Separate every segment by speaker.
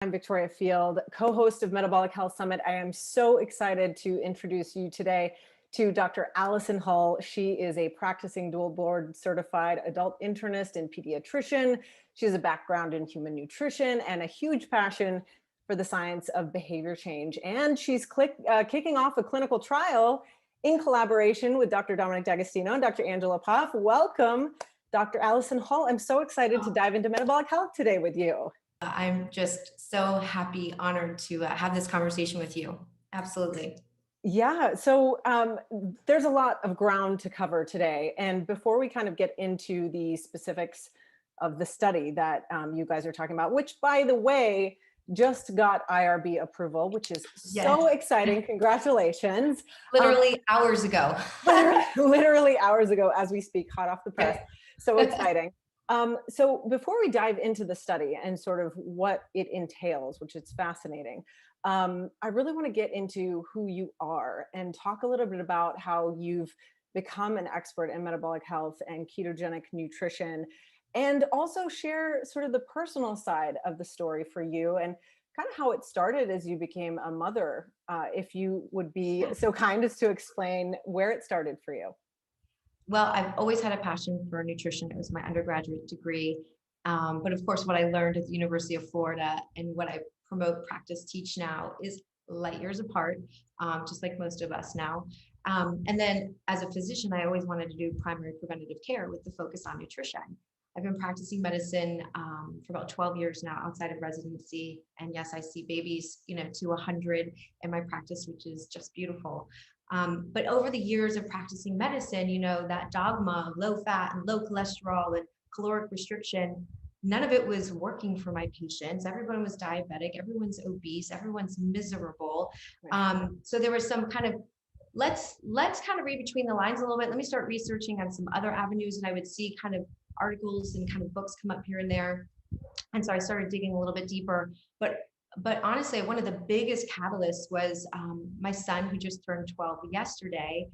Speaker 1: I'm Victoria Field, co-host of Metabolic Health Summit. I am so excited to introduce you today to Dr. Allison Hull. She is a practicing dual board certified adult internist and pediatrician. She has a background in human nutrition and a huge passion for the science of behavior change. And she's kicking off a clinical trial in collaboration with Dr. Dominic D'Agostino and Dr. Angela Poff. Welcome, Dr. Allison Hull. I'm so excited to dive into metabolic health today with you.
Speaker 2: I'm just so happy, honored to have this conversation with you. Absolutely.
Speaker 1: Yeah, so there's a lot of ground to cover today. And before we kind of get into the specifics of the study that you guys are talking about, which by the way, just got IRB approval, which is so exciting. Congratulations.
Speaker 2: Literally hours ago.
Speaker 1: literally hours ago as we speak, hot off the press. So exciting. So before we dive into the study and sort of what it entails, which is fascinating, I really want to get into who you are and talk a little bit about how you've become an expert in metabolic health and ketogenic nutrition, and also share sort of the personal side of the story for you and kind of how it started as you became a mother. If you would be so kind as to explain where it started for you.
Speaker 2: Well, I've always had a passion for nutrition. It was my undergraduate degree. But of course, what I learned at the University of Florida and what I promote, practice, teach now is light years apart, just like most of us now. And then as a physician, I always wanted to do primary preventative care with the focus on nutrition. I've been practicing medicine for about 12 years now outside of residency. And yes, I see babies, to 100 in my practice, which is just beautiful. But over the years of practicing medicine, that dogma of low fat and low cholesterol and caloric restriction, none of it was working for my patients. Everyone was diabetic, everyone's obese, everyone's miserable. So there was some kind of, let's kind of read between the lines a little bit. Let me start researching on some other avenues. And I would see kind of articles and kind of books come up here and there. And so I started digging a little bit deeper. But honestly, one of the biggest catalysts was my son, who just turned 12 yesterday.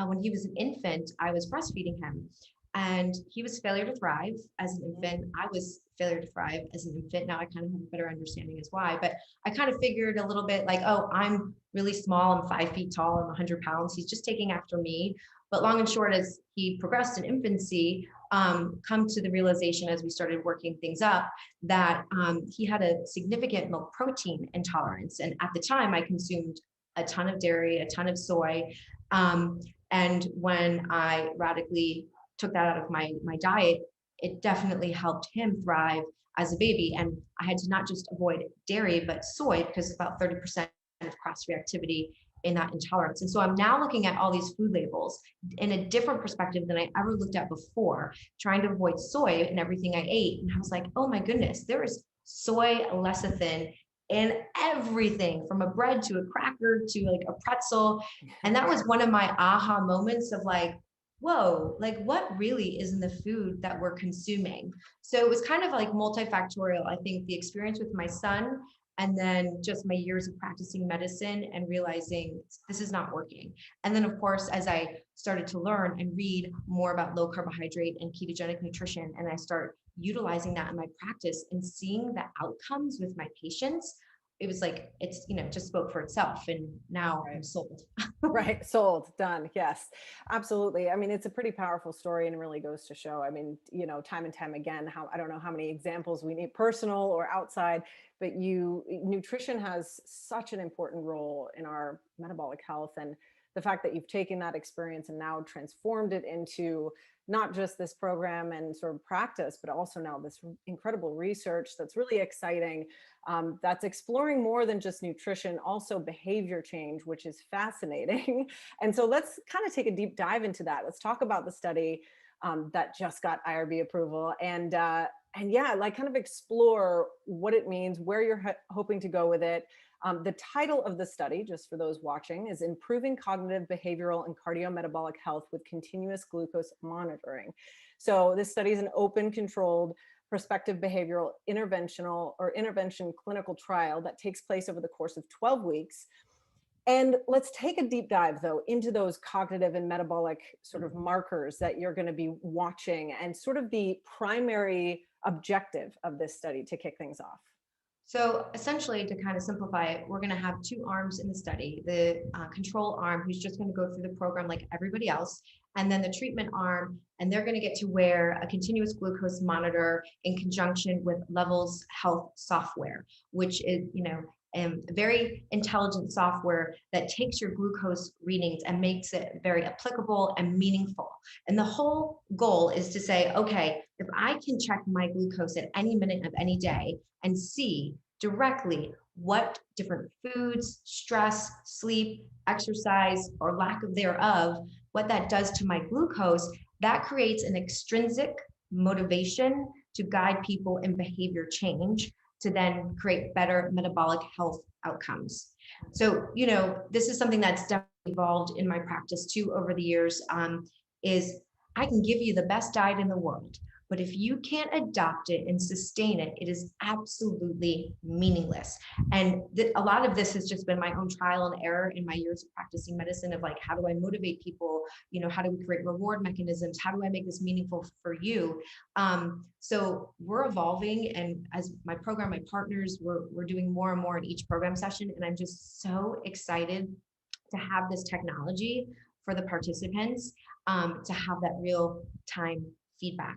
Speaker 2: When he was an infant, I was breastfeeding him. And he was failure to thrive as an infant. I was failure to thrive as an infant. Now I kind of have a better understanding as why. But I kind of figured a little bit like, oh, I'm really small. I'm 5 feet tall. I'm 100 pounds. He's just taking after me. But long and short, as he progressed in infancy, come to the realization as we started working things up that he had a significant milk protein intolerance. And at the time, I consumed a ton of dairy, a ton of soy. And when I radically took that out of my diet, it definitely helped him thrive as a baby. And I had to not just avoid dairy, but soy, because about 30% of cross reactivity in that intolerance. And so I'm now looking at all these food labels in a different perspective than I ever looked at before, trying to avoid soy in everything I ate. And I was like, oh my goodness, there is soy lecithin in everything, from a bread to a cracker to like a pretzel. And that was one of my aha moments of like, whoa, like what really is in the food that we're consuming? So it was kind of like multifactorial. I think the experience with my son, and then just my years of practicing medicine and realizing this is not working. And then of course, as I started to learn and read more about low carbohydrate and ketogenic nutrition, and I start utilizing that in my practice and seeing the outcomes with my patients, it was like, it's, just spoke for itself. And now I'm sold.
Speaker 1: Right. Sold. Done. Yes, absolutely. I mean, it's a pretty powerful story and it really goes to show, I mean, time and time again, how, I don't know how many examples we need, personal or outside, but nutrition has such an important role in our metabolic health. And the fact that you've taken that experience and now transformed it into not just this program and sort of practice, but also now this incredible research that's really exciting, that's exploring more than just nutrition, also behavior change, which is fascinating. And so let's kind of take a deep dive into that. Let's talk about the study that just got IRB approval, and yeah, like kind of explore what it means, where you're hoping to go with it. The title of the study, just for those watching, is Improving Cognitive, Behavioral, and Cardiometabolic Health with Continuous Glucose Monitoring. So this study is an open, controlled, prospective behavioral intervention clinical trial that takes place over the course of 12 weeks. And let's take a deep dive, though, into those cognitive and metabolic sort of markers that you're going to be watching and sort of the primary objective of this study to kick things off.
Speaker 2: So essentially, to kind of simplify it, we're going to have two arms in the study, the control arm, who's just going to go through the program like everybody else, and then the treatment arm, and they're going to get to wear a continuous glucose monitor in conjunction with Levels Health software, which is, very intelligent software that takes your glucose readings and makes it very applicable and meaningful. And the whole goal is to say, okay, if I can check my glucose at any minute of any day and see directly what different foods, stress, sleep, exercise, or lack of thereof, what that does to my glucose, that creates an extrinsic motivation to guide people in behavior change to then create better metabolic health outcomes. So, this is something that's definitely evolved in my practice too over the years, is I can give you the best diet in the world, but if you can't adopt it and sustain it, it is absolutely meaningless. And a lot of this has just been my own trial and error in my years of practicing medicine of like, how do I motivate people? How do we create reward mechanisms? How do I make this meaningful for you? So we're evolving, and as my program, my partners, we're doing more and more in each program session. And I'm just so excited to have this technology for the participants, to have that real time feedback.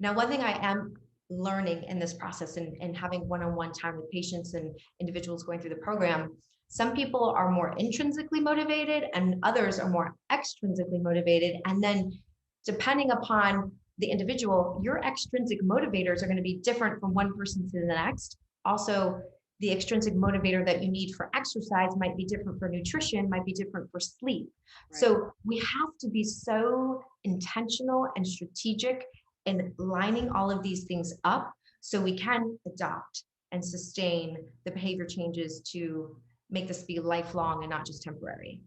Speaker 2: Now, one thing I am learning in this process and having one-on-one time with patients and individuals going through the program, some people are more intrinsically motivated and others are more extrinsically motivated. And then depending upon the individual, your extrinsic motivators are going to be different from one person to the next. Also, the extrinsic motivator that you need for exercise might be different for nutrition, might be different for sleep. Right. So we have to be so intentional and strategic and lining all of these things up so we can adopt and sustain the behavior changes to make this be lifelong and not just temporary.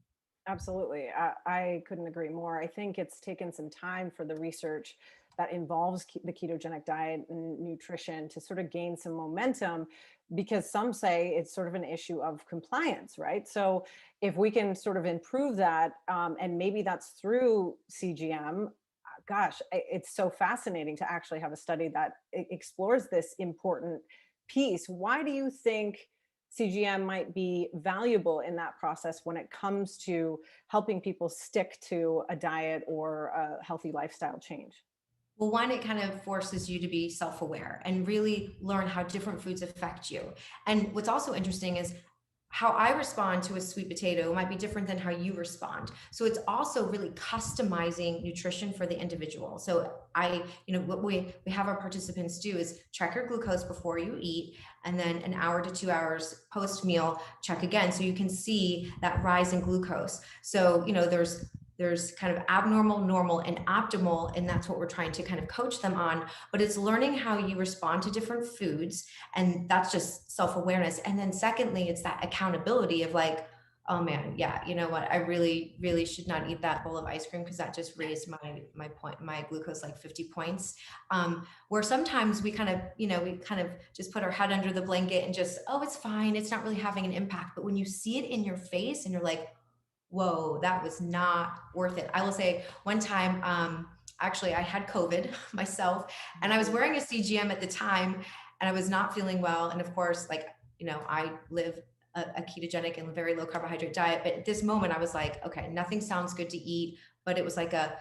Speaker 1: Absolutely. I couldn't agree more. I think it's taken some time for the research that involves the ketogenic diet and nutrition to sort of gain some momentum, because some say it's sort of an issue of compliance, right? So if we can sort of improve that, and maybe that's through CGM, gosh, it's so fascinating to actually have a study that explores this important piece. Why do you think CGM might be valuable in that process when it comes to helping people stick to a diet or a healthy lifestyle change?
Speaker 2: Well, one, it kind of forces you to be self-aware and really learn how different foods affect you. And what's also interesting is how I respond to a sweet potato might be different than how you respond. So it's also really customizing nutrition for the individual. So what we have our participants do is check your glucose before you eat, and then an hour to 2 hours post meal, check again. So you can see that rise in glucose. So, there's kind of abnormal, normal, and optimal, and that's what we're trying to kind of coach them on. But it's learning how you respond to different foods, and that's just self-awareness. And then secondly, it's that accountability of like, oh man, yeah, you know what, I really, really should not eat that bowl of ice cream because that just raised my glucose like 50 points. Where sometimes we kind of just put our head under the blanket and just, oh, it's fine, it's not really having an impact. But when you see it in your face and you're like, whoa, that was not worth it. I will say one time, actually I had COVID myself, and I was wearing a CGM at the time, and I was not feeling well. And of course, I live a ketogenic and very low carbohydrate diet. But at this moment I was like, okay, nothing sounds good to eat, but it was like a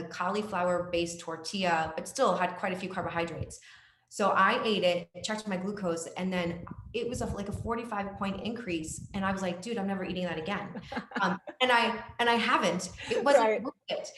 Speaker 2: cauliflower based tortilla, but still had quite a few carbohydrates. So I ate it, checked my glucose, and then it was like a 45-point increase. And I was like, dude, I'm never eating that again. And I haven't. It wasn't
Speaker 1: Right.
Speaker 2: worth it.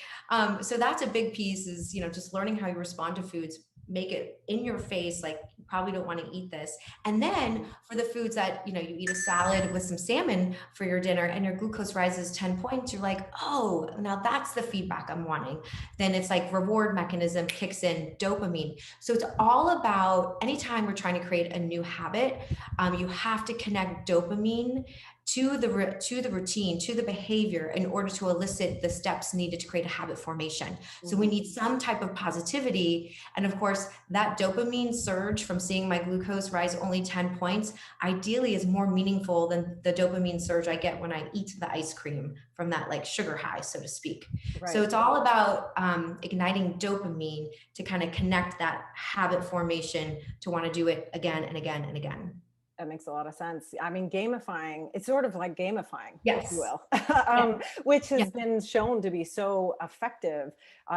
Speaker 2: So that's a big piece is, just learning how you respond to foods, make it in your face, like you probably don't want to eat this. And then for the foods that, you eat a salad with some salmon for your dinner and your glucose rises 10 points, you're like, oh, now that's the feedback I'm wanting. Then it's like reward mechanism kicks in, dopamine. So it's all about anytime we're trying to create a new habit, you have to connect dopamine to the routine, to the behavior in order to elicit the steps needed to create a habit formation. So we need some type of positivity. And of course, that dopamine surge from seeing my glucose rise only 10 points, ideally is more meaningful than the dopamine surge I get when I eat the ice cream from that like sugar high, so to speak. Right. So it's all about igniting dopamine to kind of connect that habit formation to want to do it again and again and again.
Speaker 1: That makes a lot of sense. I mean, gamifying, it's sort of like gamifying, if you
Speaker 2: Yes.
Speaker 1: will,
Speaker 2: Yeah.
Speaker 1: which
Speaker 2: Yeah.
Speaker 1: has been shown to be so effective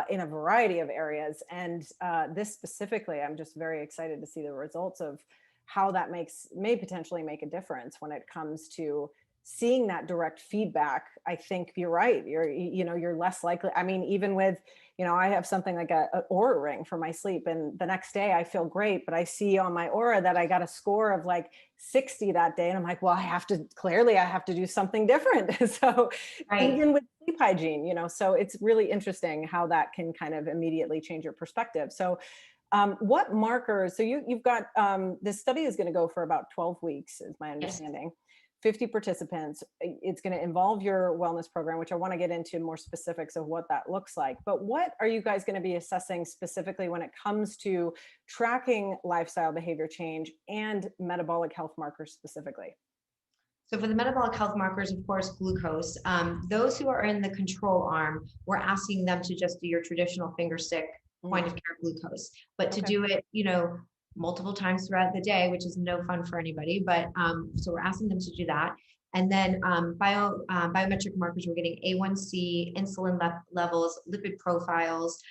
Speaker 1: in a variety of areas. And this specifically, I'm just very excited to see the results of how that may potentially make a difference when it comes to seeing that direct feedback. I think you're right. You're less likely. I mean, even with, I have something like a Aura ring for my sleep, and the next day I feel great, but I see on my Aura that I got a score of like 60 that day. And I'm like, well, I have to do something different. So
Speaker 2: Right.
Speaker 1: even with sleep hygiene, so it's really interesting how that can kind of immediately change your perspective. So what markers, so you've got, this study is going to go for about 12 weeks, is my
Speaker 2: Yes.
Speaker 1: understanding. 50 participants. It's going to involve your wellness program, which I want to get into more specifics of what that looks like. But what are you guys going to be assessing specifically when it comes to tracking lifestyle behavior change and metabolic health markers specifically?
Speaker 2: So for the metabolic health markers, of course, glucose. Those who are in the control arm, we're asking them to just do your traditional finger stick point
Speaker 1: Mhm.
Speaker 2: of care glucose, but to
Speaker 1: Okay.
Speaker 2: do it, multiple times throughout the day, which is no fun for anybody. But so we're asking them to do that. And then biometric markers, we're getting A1C, insulin levels, lipid profiles.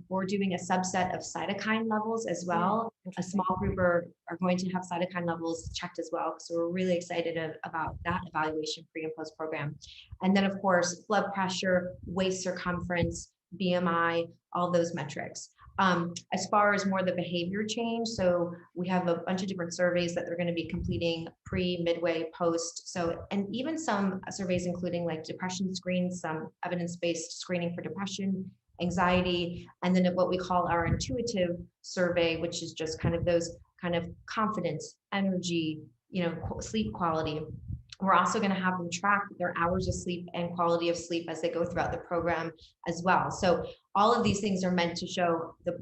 Speaker 2: We're doing a subset of cytokine levels as well. A
Speaker 1: Interesting.
Speaker 2: small group are going to have cytokine levels checked as well. So we're really excited about that evaluation pre and post program. And then of course, blood pressure, waist circumference, BMI, all those metrics. As far as more the behavior change, so we have a bunch of different surveys that they're going to be completing pre, midway, post. So, and even some surveys including like depression screens, some evidence-based screening for depression, anxiety, and then what we call our intuitive survey, which is just kind of those kind of confidence, energy, sleep quality. We're also going to have them track their hours of sleep and quality of sleep as they go throughout the program as well. So all of these things are meant to show the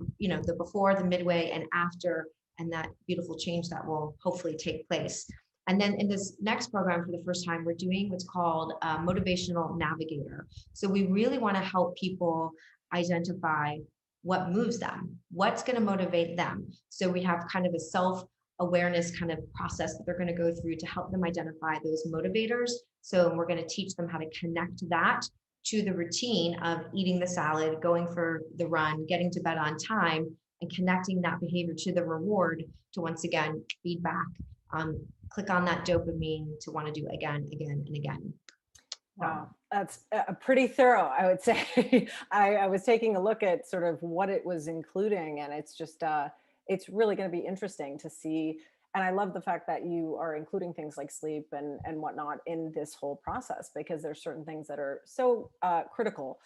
Speaker 2: before, the midway, and after, and that beautiful change that will hopefully take place. And then in this next program, for the first time, we're doing what's called a motivational navigator. So we really want to help people identify what moves them, what's going to motivate them. So we have kind of a self-awareness kind of process that they're going to go through to help them identify those motivators. So we're going to teach them how to connect that to the routine of eating the salad, going for the run, getting to bed on time, and connecting that behavior to the reward to once again feedback, click on that dopamine to want to do again, again, and again.
Speaker 1: Wow, that's pretty thorough, I would say. I was taking a look at sort of what it was including, and it's just it's really going to be interesting to see. And I love the fact that you are including things like sleep and whatnot in this whole process, because there's certain things that are so critical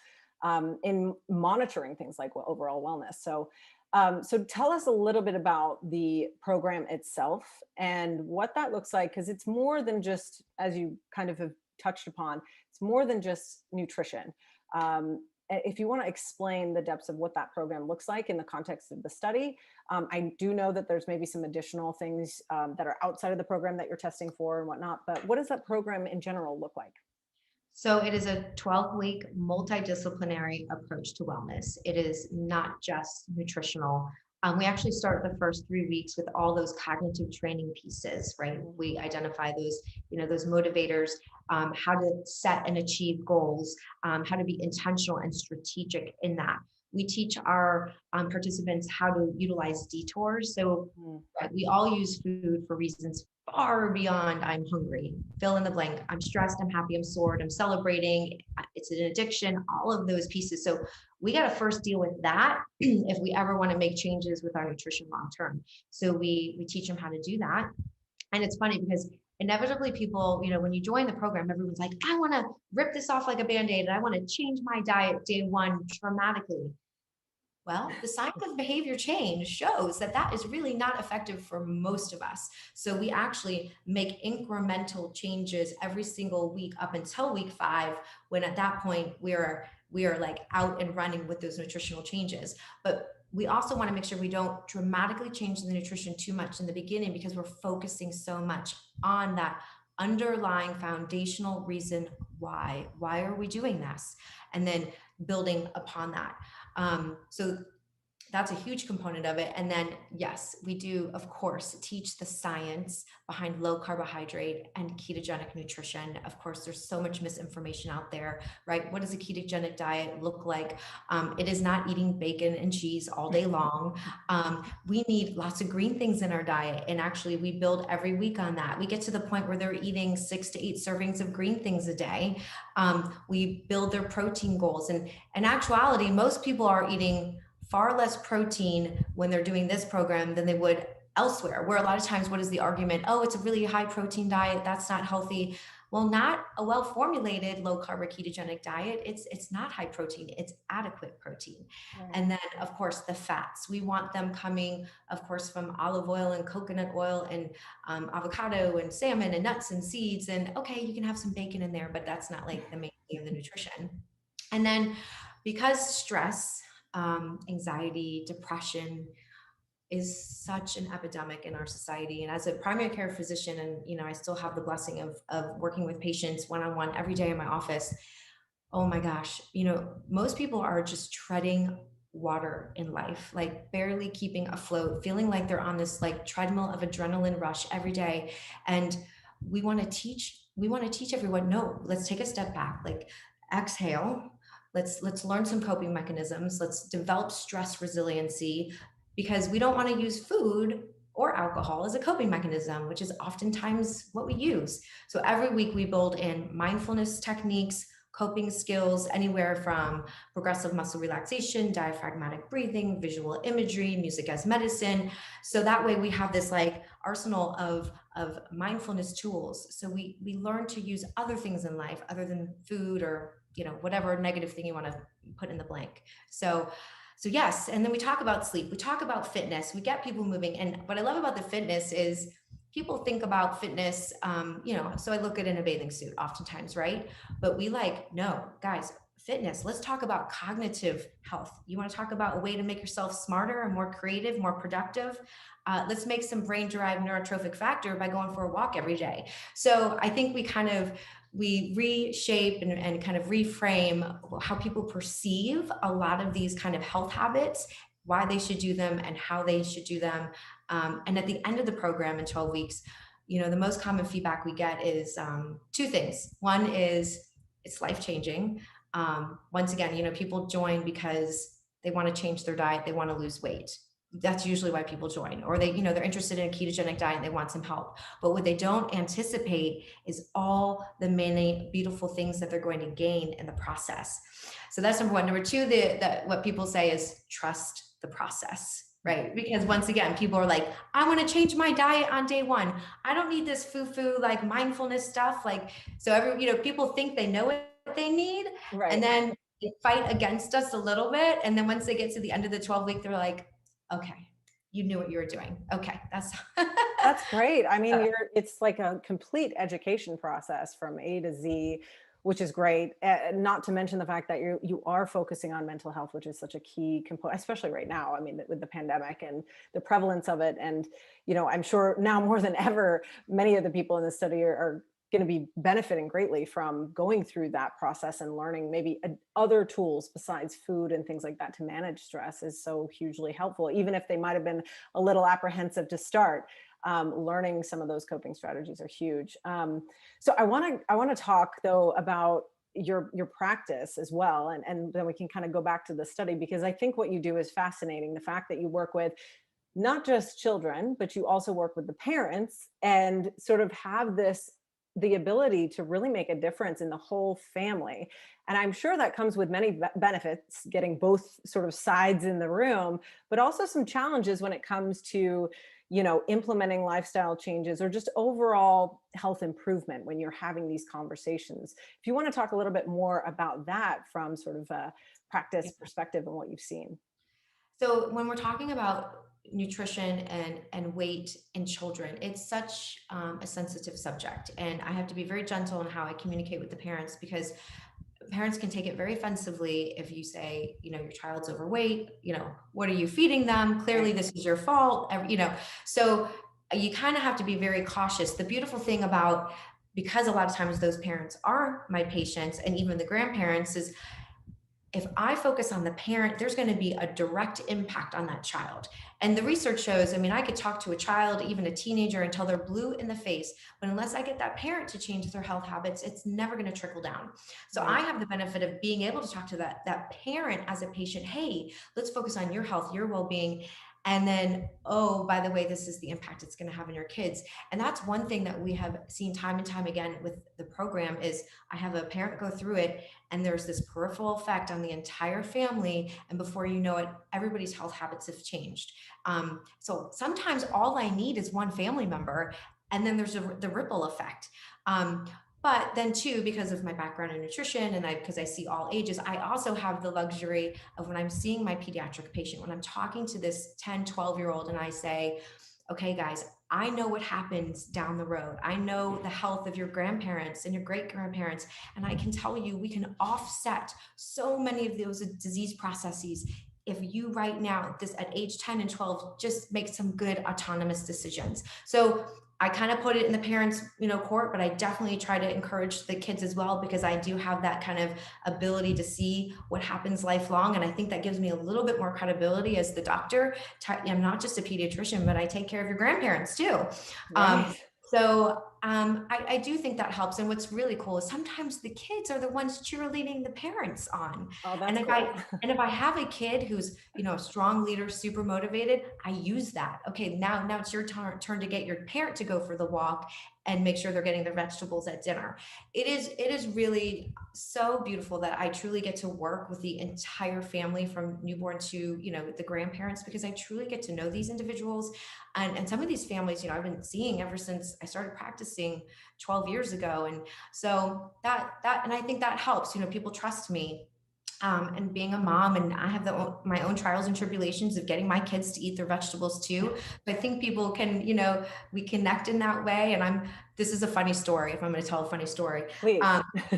Speaker 1: in monitoring things like overall wellness. So tell us a little bit about the program itself and what that looks like, because it's more than just, as you kind of have touched upon, it's more than just nutrition. If you want to explain the depths of what that program looks like in the context of the study, I do know that there's maybe some additional things that are outside of the program that you're testing for and whatnot, but what does that program in general look like?
Speaker 2: So it is a 12-week multidisciplinary approach to wellness. It is not just nutritional. We actually start the first 3 weeks with all those cognitive training pieces, right? We identify those motivators, how to set and achieve goals, how to be intentional and strategic in that. We teach our participants how to utilize detours. So right, we all use food for reasons far beyond I'm hungry, fill in the blank, I'm stressed, I'm happy, I'm sore, I'm celebrating, it's an addiction, all of those pieces. So we got to first deal with that if we ever want to make changes with our nutrition long term. So we teach them how to do that. And it's funny because inevitably people, when you join the program, everyone's like, I want to rip this off like a band-aid and I want to change my diet day one dramatically. Well, the science of behavior change shows that that is really not effective for most of us. So we actually make incremental changes every single week up until week 5, when at that point we are like out and running with those nutritional changes. But we also want to make sure we don't dramatically change the nutrition too much in the beginning, because we're focusing so much on that underlying foundational reason why are we doing this, and then building upon that. So That's a huge component of it. And then, yes, we do, of course, teach the science behind low carbohydrate and ketogenic nutrition. Of course, there's so much misinformation out there, right? What does a ketogenic diet look like? It is not eating bacon and cheese all day long. We need lots of green things in our diet. And actually, we build every week on that. We get to the point where they're eating 6 to 8 servings of green things a day. We build their protein goals. And in actuality, most people are eating far less protein when they're doing this program than they would elsewhere, where a lot of times, what is the argument? Oh, it's a really high protein diet. That's not healthy. Well, not a well-formulated low carb ketogenic diet. It's not high protein, it's adequate protein.
Speaker 1: Right.
Speaker 2: And then of course the fats, we want them coming, of course, from olive oil and coconut oil and avocado and salmon and nuts and seeds. And okay, you can have some bacon in there, but that's not like the main thing of the nutrition. And then because stress, anxiety, depression is such an epidemic in our society. And as a primary care physician, and I still have the blessing of working with patients one-on-one every day in my office. Oh my gosh, most people are just treading water in life, like barely keeping afloat, feeling like they're on this like treadmill of adrenaline rush every day. And we want to teach everyone, no, let's take a step back, like exhale. Let's learn some coping mechanisms. Let's develop stress resiliency, because we don't want to use food or alcohol as a coping mechanism, which is oftentimes what we use. So every week we build in mindfulness techniques, coping skills, anywhere from progressive muscle relaxation, diaphragmatic breathing, visual imagery, music as medicine. So that way we have this like arsenal of mindfulness tools. So we learn to use other things in life other than food or whatever negative thing you want to put in the blank. So yes, and then we talk about sleep, we talk about fitness, we get people moving. And what I love about the fitness is people think about fitness, so I look at in a bathing suit oftentimes, right? But we no, guys, fitness, let's talk about cognitive health. You want to talk about a way to make yourself smarter and more creative, more productive? Let's make some brain-derived neurotrophic factor by going for a walk every day. So I think we reshape and kind of reframe how people perceive a lot of these kind of health habits, why they should do them and how they should do them. And at the end of the program in 12 weeks, the most common feedback we get is two things. One is it's life-changing. Once again, people join because they want to change their diet, they want to lose weight. That's usually why people join, or they're interested in a ketogenic diet and they want some help. But what they don't anticipate is all the many beautiful things that they're going to gain in the process. So that's number one. Number two, what people say is trust the process, right? Because once again, people are like, I want to change my diet on day one. I don't need this foo-foo like mindfulness stuff. So people think they know what they need,
Speaker 1: Right.
Speaker 2: and then they fight against us a little bit. And then once they get to the end of the 12-week, they're like, okay, you knew what you were doing. Okay, that's
Speaker 1: great. I mean, it's like a complete education process from A to Z, which is great. Not to mention the fact that you are focusing on mental health, which is such a key component, especially right now. I mean, with the pandemic and the prevalence of it. And, I'm sure now more than ever, many of the people in the study are going to be benefiting greatly from going through that process and learning maybe other tools besides food and things like that to manage stress is so hugely helpful. Even if they might have been a little apprehensive to start, learning some of those coping strategies are huge. So I want to talk though about your practice as well. And then we can kind of go back to the study, because I think what you do is fascinating. The fact that you work with not just children, but you also work with the parents and sort of have the ability to really make a difference in the whole family. And I'm sure that comes with many benefits, getting both sort of sides in the room, but also some challenges when it comes to, implementing lifestyle changes or just overall health improvement when you're having these conversations. If you want to talk a little bit more about that from sort of a practice perspective and what you've seen.
Speaker 2: So when we're talking about nutrition and weight in children, it's such a sensitive subject, and I have to be very gentle in how I communicate with the parents, because parents can take it very offensively if you say, your child's overweight, what are you feeding them? Clearly this is your fault, so you kind of have to be very cautious. The beautiful thing about, because a lot of times those parents are my patients and even the grandparents, is if I focus on the parent, there's going to be a direct impact on that child. And the research shows, I mean, I could talk to a child, even a teenager, until they're blue in the face. But unless I get that parent to change their health habits, it's never going to trickle down. So I
Speaker 1: Right.
Speaker 2: have the benefit of being able to talk to that parent as a patient. Hey, let's focus on your health, your well-being. And then, oh, by the way, this is the impact it's going to have on your kids. And that's one thing that we have seen time and time again with the program is I have a parent go through it and there's this peripheral effect on the entire family. And before you know it, everybody's health habits have changed. So sometimes all I need is one family member, and then there's the ripple effect. Um, but then too, because of my background in nutrition and because I see all ages, I also have the luxury of when I'm seeing my pediatric patient, when I'm talking to this 10, 12-year-old and I say, okay, guys, I know what happens down the road. I know the health of your grandparents and your great grandparents. And I can tell you, we can offset so many of those disease processes if you right now, this at age 10 and 12, just make some good autonomous decisions. So I kind of put it in the parents, court, but I definitely try to encourage the kids as well, because I do have that kind of ability to see what happens lifelong. And I think that gives me a little bit more credibility as the doctor. I'm not just a pediatrician, but I take care of your grandparents too. Um,
Speaker 1: Right.
Speaker 2: I do think that helps. And what's really cool is sometimes the kids are the ones cheerleading the parents on.
Speaker 1: Oh,
Speaker 2: And
Speaker 1: that's
Speaker 2: if
Speaker 1: cool.
Speaker 2: I have a kid who's, a strong leader, super motivated, I use that. Okay, now it's your turn to get your parent to go for the walk and make sure they're getting their vegetables at dinner. It is really so beautiful that I truly get to work with the entire family from newborn to, the grandparents, because I truly get to know these individuals. And some of these families, I've been seeing ever since I started practicing 12 years ago. And so and I think that helps, people trust me. And being a mom, and I have my own trials and tribulations of getting my kids to eat their vegetables too. But I think people can, we connect in that way. And this is a funny story, if I'm going to tell a funny story.
Speaker 1: Please.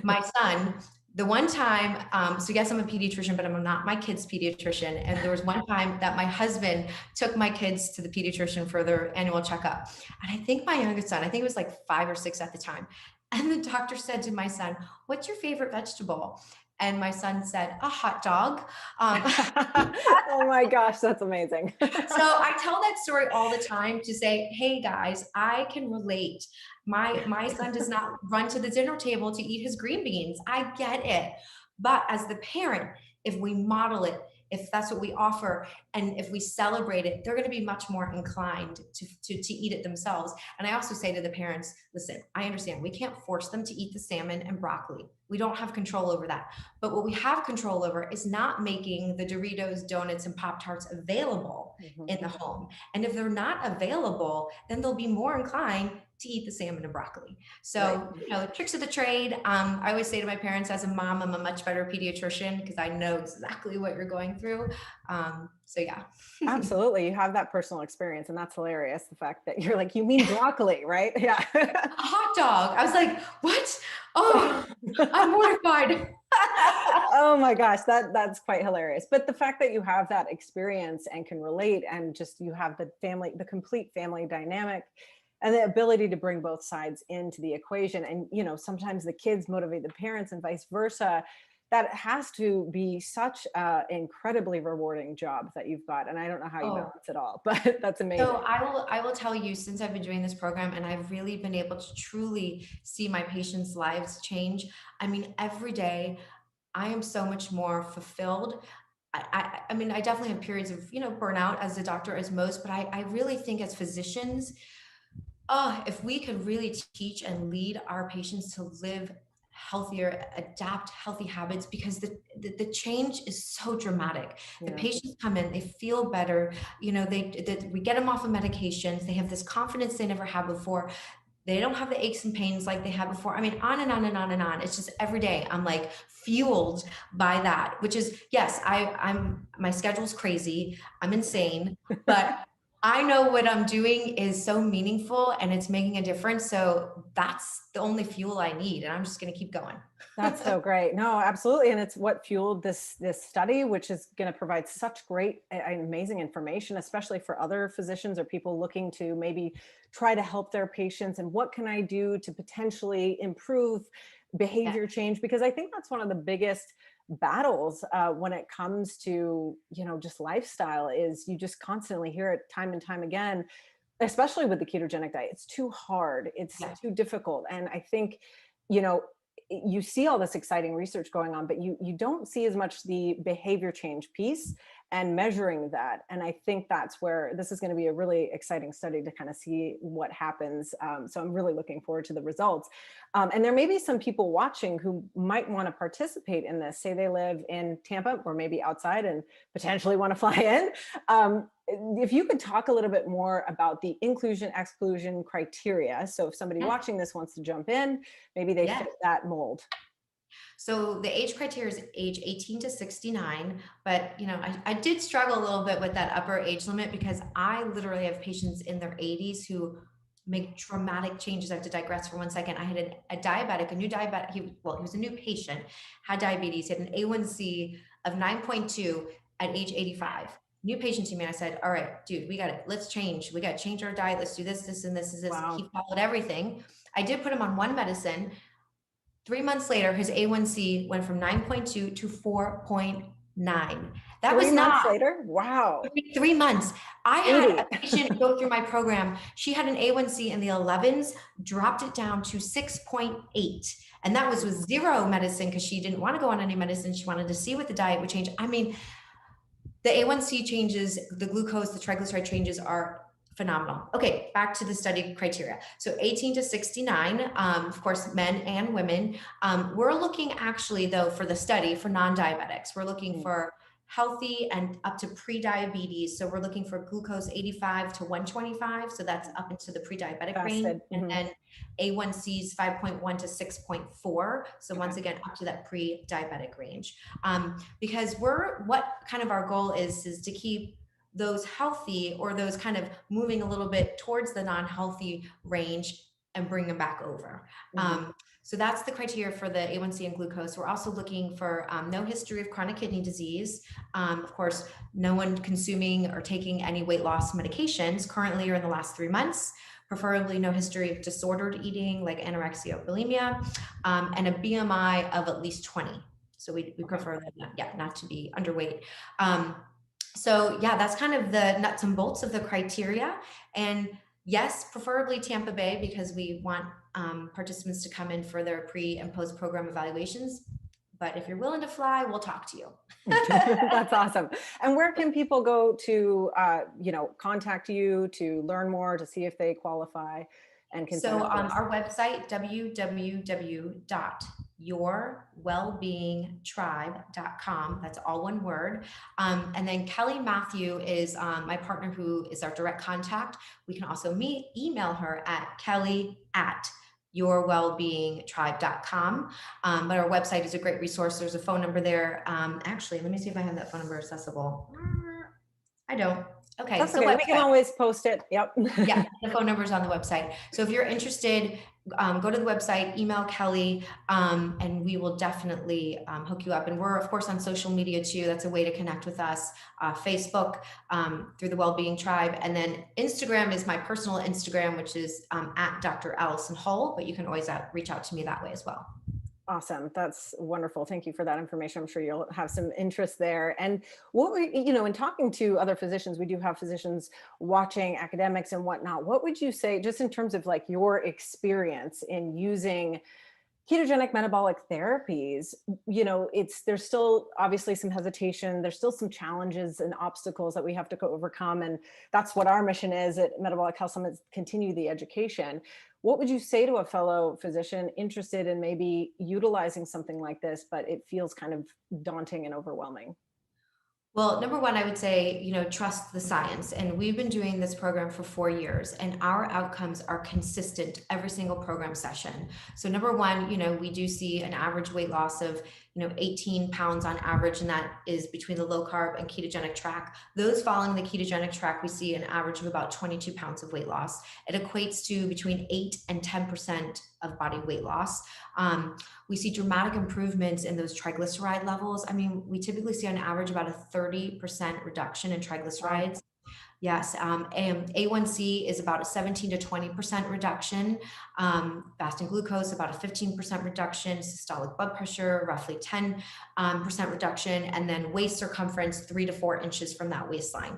Speaker 2: My son, the one time, so yes, I'm a pediatrician, but I'm not my kid's pediatrician. And there was one time that my husband took my kids to the pediatrician for their annual checkup. And I think my youngest son, I think it was like 5 or 6 at the time. And the doctor said to my son, "What's your favorite vegetable?" And my son said, "A hot dog." Um,
Speaker 1: Oh my gosh, that's amazing.
Speaker 2: so I tell that story all the time to say, hey guys, I can relate. My son does not run to the dinner table to eat his green beans. I get it. But as the parent, if we model it, if that's what we offer, and if we celebrate it, they're going to be much more inclined to eat it themselves. And I also say to the parents, listen, I understand we can't force them to eat the salmon and broccoli. We don't have control over that. But what we have control over is not making the Doritos, donuts, and Pop-Tarts available
Speaker 1: Mhm.
Speaker 2: in the home. And if they're not available, then they'll be more inclined to eat the salmon and broccoli.
Speaker 1: Right.
Speaker 2: So, tricks of the trade. I always say to my parents, as a mom, I'm a much better pediatrician because I know exactly what you're going through. So yeah.
Speaker 1: Absolutely. You have that personal experience, and that's hilarious. The fact that you're like, you mean broccoli, right? Yeah.
Speaker 2: A hot dog. I was like, what? Oh, I'm mortified.
Speaker 1: Oh my gosh, that's quite hilarious. But the fact that you have that experience and can relate, and just you have the complete family dynamic and the ability to bring both sides into the equation. And sometimes the kids motivate the parents and vice versa. That has to be such an incredibly rewarding job that you've got. And I don't know how you
Speaker 2: Oh,
Speaker 1: balance it all, but that's
Speaker 2: so
Speaker 1: amazing.
Speaker 2: I will tell you, since I've been doing this program and I've really been able to truly see my patients' lives change. I mean, every day I am so much more fulfilled. I mean, I definitely have periods of, burnout as a doctor, as most, but I really think as physicians, oh, if we could really teach and lead our patients to live healthier, adapt healthy habits, because the change is so dramatic. The
Speaker 1: Yeah.
Speaker 2: patients come in, they feel better, we get them off of medications, they have this confidence they never had before. They don't have the aches and pains like they had before. I mean, on and on and on and on. It's just every day I'm like fueled by that, which is, yes, my schedule's crazy. I'm insane, but I know what I'm doing is so meaningful and it's making a difference. So that's the only fuel I need. And I'm just going to keep going.
Speaker 1: That's so great. No, absolutely. And it's what fueled this study, which is going to provide such great and amazing information, especially for other physicians or people looking to maybe try to help their patients. And what can I do to potentially improve
Speaker 2: Yeah.
Speaker 1: behavior change? Because I think that's one of the biggest battles when it comes to, just lifestyle, is you just constantly hear it time and time again, especially with the ketogenic diet. It's too hard, it's
Speaker 2: Yeah.
Speaker 1: too difficult. And I think, you know, you see all this exciting research going on, but you don't see as much the behavior change piece and measuring that. And I think that's where this is going to be a really exciting study to kind of see what happens. So I'm really looking forward to the results. And there may be some people watching who might want to participate in this. Say they live in Tampa or maybe outside and potentially want to fly in. If you could talk a little bit more about the inclusion exclusion criteria. So if somebody
Speaker 2: Yeah.
Speaker 1: watching this wants to jump in, maybe they
Speaker 2: Yeah.
Speaker 1: fit that mold.
Speaker 2: So the age criteria is age 18 to 69, but I did struggle a little bit with that upper age limit because I literally have patients in their 80s who make dramatic changes. I have to digress for 1 second. I had a diabetic, a new diabetic. He was a new patient, had diabetes. He had an A1C of 9.2 at age 85. New patient to me. And I said, all right, dude, we got it. Let's change. We got to change our diet. Let's do this, this, and this is this.
Speaker 1: Wow.
Speaker 2: He followed everything. I did put him on one medicine. 3 months later, his A1C went from 9.2 to 4.9. That was
Speaker 1: 3 months
Speaker 2: not
Speaker 1: later. Wow.
Speaker 2: 3 months. I had
Speaker 1: 80.
Speaker 2: a patient go through my program. She had an A1C in the 11s, dropped it down to 6.8. And that was with zero medicine because she didn't want to go on any medicine. She wanted to see what the diet would change. I mean, the A1C changes, the glucose, the triglyceride changes are phenomenal. Okay, back to the study criteria. So 18 to 69, of course, men and women. We're looking actually, though, for the study for non-diabetics. We're looking for healthy and up to pre-diabetes. So we're looking for glucose 85 to 125. So that's up into the pre-diabetic range. And then A1Cs 5.1 to 6.4. So once again, up to that pre-diabetic range. Because what kind of our goal is to keep those healthy or those kind of moving a little bit towards the non-healthy range and bring them back over. So that's the criteria for the A1C and glucose. We're also looking for no history of chronic kidney disease. Of course, no one consuming or taking any weight loss medications currently or in the last 3 months, preferably no history of disordered eating like anorexia or bulimia, and a BMI of at least 20. So we prefer that, not to be underweight. So yeah, that's kind of the nuts and bolts of the criteria. And yes, preferably Tampa Bay because we want participants to come in for their pre and post program evaluations. But if you're willing to fly, we'll talk to you.
Speaker 1: That's awesome. And where can people go to, contact you, to learn more, to see if they qualify and can?
Speaker 2: So our website, www.yourwellbeingtribe.com. That's all one word. And then Kelly Matthew is my partner who is our direct contact. We can also email her at kelly@yourwellbeingtribe.com. But our website is a great resource. There's a phone number there. Actually, let me see if I have that phone number accessible. I don't. Okay.
Speaker 1: That's okay. We can always post it. Yep.
Speaker 2: Yeah, the phone number is on the website. So if you're interested, go to the website, email Kelly, and we will definitely hook you up. And we're, of course, on social media too. That's a way to connect with us. Facebook through the Wellbeing Tribe. And then Instagram is my personal Instagram, which is at Dr. Allison Hull, but you can always reach out to me that way as well.
Speaker 1: Awesome. That's wonderful. Thank you for that information. I'm sure you'll have some interest there. And what in talking to other physicians, we do have physicians watching, academics and whatnot. What would you say, just in terms of like your experience in using ketogenic metabolic therapies? There's still obviously some hesitation. There's still some challenges and obstacles that we have to overcome. And that's what our mission is at Metabolic Health Summit, continue the education. What would you say to a fellow physician interested in maybe utilizing something like this, but it feels kind of daunting and overwhelming?
Speaker 2: Well, number one, I would say, trust the science. And we've been doing this program for 4 years and our outcomes are consistent every single program session. So number one, we do see an average weight loss of, 18 pounds on average, and that is between the low carb and ketogenic track. Those following the ketogenic track, we see an average of about 22 pounds of weight loss. It equates to between 8 and 10% of body weight loss. We see dramatic improvements in those triglyceride levels. I mean, we typically see on average about a 30% reduction in triglycerides. Yes, and A1C is about a 17 to 20% reduction. Fasting glucose, about a 15% reduction. Systolic blood pressure, roughly 10% reduction. And then waist circumference, 3 to 4 inches from that waistline.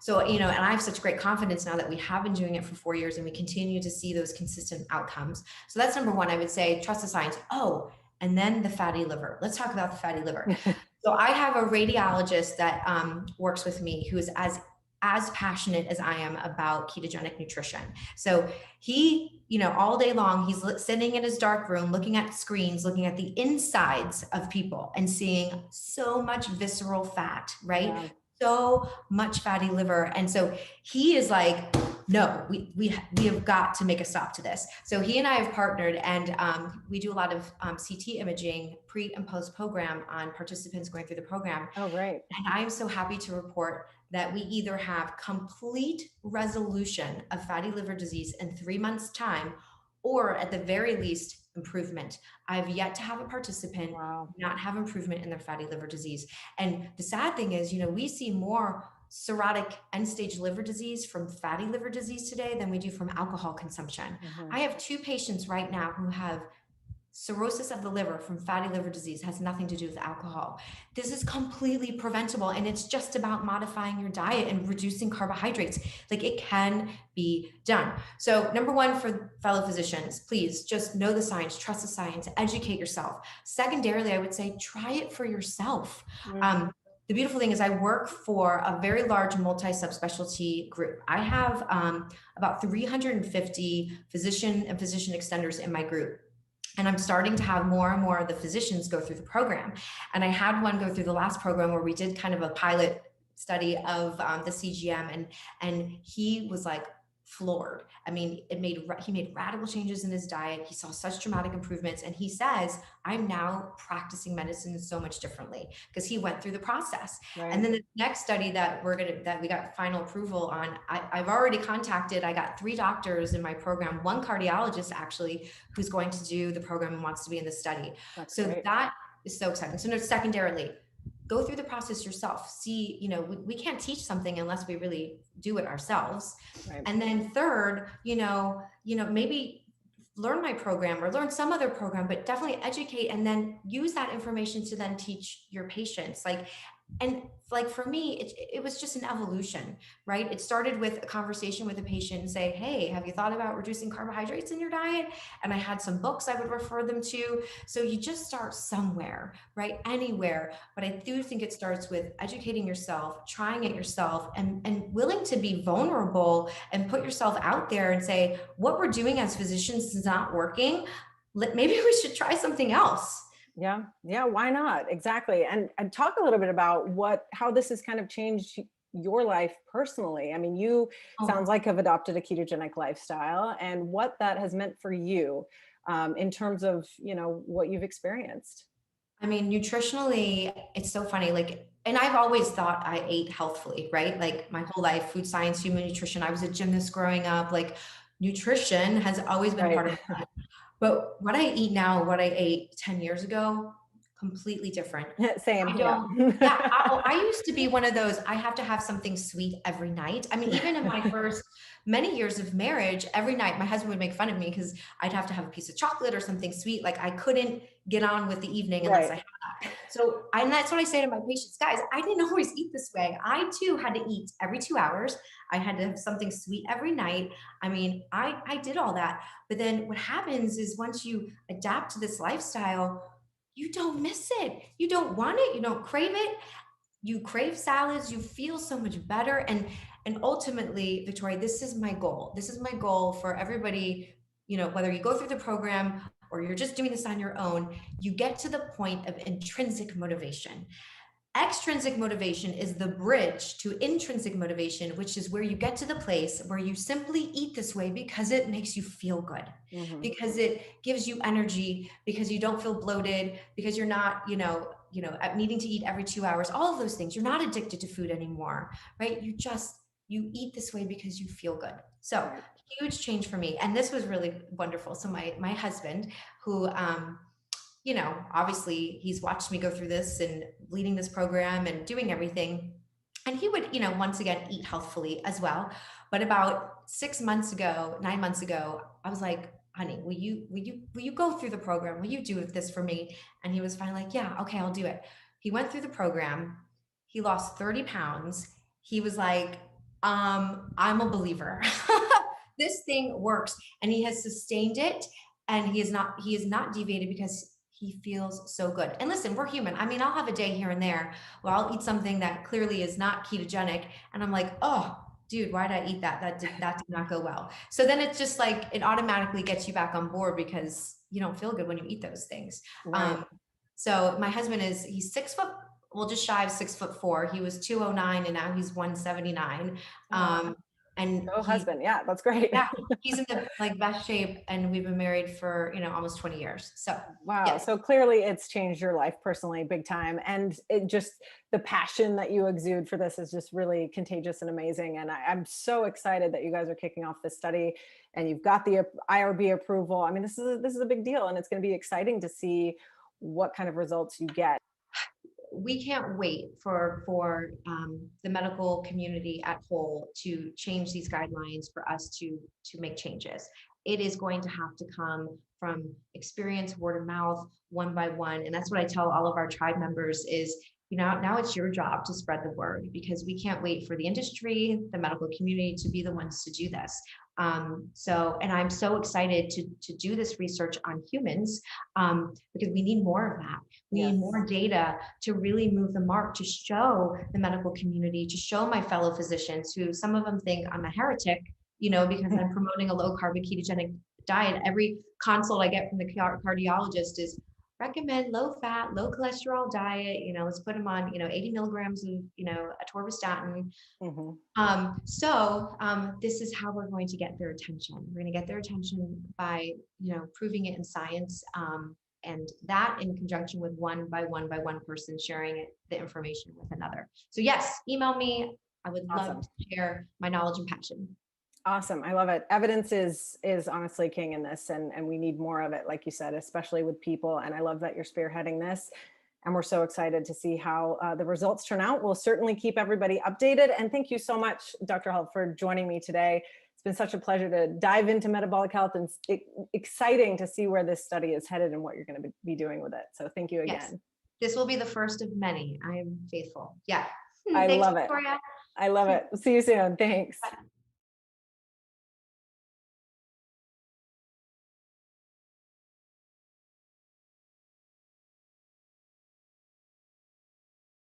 Speaker 2: So, and I have such great confidence now that we have been doing it for 4 years and we continue to see those consistent outcomes. So that's number one. I would say trust the science. Oh, and then the fatty liver. Let's talk about the fatty liver. So I have a radiologist that works with me who is as passionate as I am about ketogenic nutrition. So he, all day long, he's sitting in his dark room, looking at screens, looking at the insides of people and seeing so much visceral fat, right?
Speaker 1: Yeah.
Speaker 2: So much fatty liver. And so he is like, no, we have got to make a stop to this. So he and I have partnered, and we do a lot of CT imaging pre and post program on participants going through the program.
Speaker 1: Oh, great.
Speaker 2: And I'm so happy to report that we either have complete resolution of fatty liver disease in 3 months' time, or at the very least, improvement. I've yet to have a participant not have improvement in their fatty liver disease. And the sad thing is, we see more cirrhotic end-stage liver disease from fatty liver disease today than we do from alcohol consumption. I have 2 patients right now who have cirrhosis of the liver from fatty liver disease. Has nothing to do with alcohol. This is completely preventable, and it's just about modifying your diet and reducing carbohydrates. Like, it can be done. So number one, for fellow physicians, please just know the science, trust the science, educate yourself. Secondarily, I would say try it for yourself. The beautiful thing is I work for a very large multi-subspecialty group. I have about 350 physician and physician extenders in my group. And I'm starting to have more and more of the physicians go through the program. And I had one go through the last program where we did kind of a pilot study of the CGM, and he was like floored. I mean, he made radical changes in his diet. He saw such dramatic improvements. And he says, I'm now practicing medicine so much differently, because he went through the process. Right. And then the next study that we got final approval on, I've already contacted, I got 3 doctors in my program, 1 cardiologist actually, who's going to do the program and wants to be in the study. That's so great. That is so exciting. So secondarily, go through the process yourself. See, we can't teach something unless we really do it ourselves. Right. And then third, maybe learn my program or learn some other program, but definitely educate and then use that information to then teach your patients. And for me, it was just an evolution, right? It started with a conversation with a patient and say, hey, have you thought about reducing carbohydrates in your diet? And I had some books I would refer them to. So you just start somewhere, right? Anywhere. But I do think it starts with educating yourself, trying it yourself, and willing to be vulnerable and put yourself out there and say, what we're doing as physicians is not working. Maybe we should try something else.
Speaker 1: Yeah. Why not? Exactly. And talk a little bit about how this has kind of changed your life personally. I mean, you sounds like have adopted a ketogenic lifestyle, and what that has meant for you in terms of, what you've experienced.
Speaker 2: I mean, nutritionally, it's so funny. And I've always thought I ate healthfully, right? Like my whole life, food science, human nutrition. I was a gymnast growing up. Like, nutrition has always been part of my life. But what I eat now, what I ate 10 years ago, completely different.
Speaker 1: Same.
Speaker 2: I used to be one of those, I have to have something sweet every night. I mean, even in my first many years of marriage, every night my husband would make fun of me because I'd have to have a piece of chocolate or something sweet. Like, I couldn't get on with the evening unless I had that. So, and that's what I say to my patients, guys, I didn't always eat this way. I too had to eat every 2 hours. I had to have something sweet every night. I mean, I did all that. But then what happens is once you adapt to this lifestyle, you don't miss it. You don't want it. You don't crave it. You crave salads. You feel so much better. And ultimately, Victoria, this is my goal. This is my goal for everybody, whether you go through the program or you're just doing this on your own, you get to the point of intrinsic motivation. Extrinsic motivation is the bridge to intrinsic motivation, which is where you get to the place where you simply eat this way because it makes you feel good, because it gives you energy, because you don't feel bloated, because you're not, needing to eat every 2 hours, all of those things. You're not addicted to food anymore, right? You eat this way because you feel good. So huge change for me. And this was really wonderful. So my husband, who, obviously he's watched me go through this and leading this program and doing everything. And he would, once again, eat healthfully as well. But about 6 months ago, 9 months ago, I was like, honey, will you go through the program? Will you do this for me? And he was finally like, yeah, okay, I'll do it. He went through the program. He lost 30 pounds. He was like, I'm a believer. This thing works. And he has sustained it. And he is not deviated because he feels so good. And listen, we're human. I mean, I'll have a day here and there where I'll eat something that clearly is not ketogenic. And I'm like, oh, dude, why did I eat that? That did not go well. So then it's just like, it automatically gets you back on board because you don't feel good when you eat those things.
Speaker 1: Right.
Speaker 2: Um, so my husband he's 6 foot, well, just shy of 6'4". He was 209 and now he's 179.
Speaker 1: Oh,
Speaker 2: And
Speaker 1: go husband. Yeah, that's great.
Speaker 2: yeah, he's in the like best shape, and we've been married for, almost 20 years. So
Speaker 1: Wow.
Speaker 2: yes.
Speaker 1: So clearly it's changed your life personally big time. And it just, the passion that you exude for this is just really contagious and amazing. And I'm so excited that you guys are kicking off this study and you've got the IRB approval. I mean, this is a big deal and it's going to be exciting to see what kind of results you get.
Speaker 2: We can't wait for the medical community at whole to change these guidelines for us to make changes. It is going to have to come from experience, word of mouth, one by one, and that's what I tell all of our tribe members is, now it's your job to spread the word because we can't wait for the industry, the medical community to be the ones to do this. And I'm so excited to do this research on humans because we need more of that. We
Speaker 1: Yes.
Speaker 2: need more data to really move the mark, to show the medical community, to show my fellow physicians who some of them think I'm a heretic, because I'm promoting a low carb ketogenic diet. Every consult I get from the cardiologist is recommend low fat, low cholesterol diet. Let's put them on, 80 milligrams of, atorvastatin.
Speaker 1: Mhm.
Speaker 2: This is how we're going to get their attention. We're going to get their attention by, proving it in science. And that in conjunction with one by one person sharing the information with another. So yes, email me. I would love
Speaker 1: Awesome.
Speaker 2: to share my knowledge and passion.
Speaker 1: Awesome. I love it. Evidence is honestly king in this and we need more of it, like you said, especially with people. And I love that you're spearheading this. And we're so excited to see how the results turn out. We'll certainly keep everybody updated. And thank you so much, Dr. Hull, for joining me today. It's been such a pleasure to dive into metabolic health and exciting to see where this study is headed and what you're going to be doing with it. So thank you
Speaker 2: Yes,
Speaker 1: again.
Speaker 2: this will be the first of many. I am faithful. Yeah.
Speaker 1: I
Speaker 2: Thanks,
Speaker 1: love it.
Speaker 2: Victoria.
Speaker 1: I love it. See you soon. Thanks.
Speaker 2: Bye.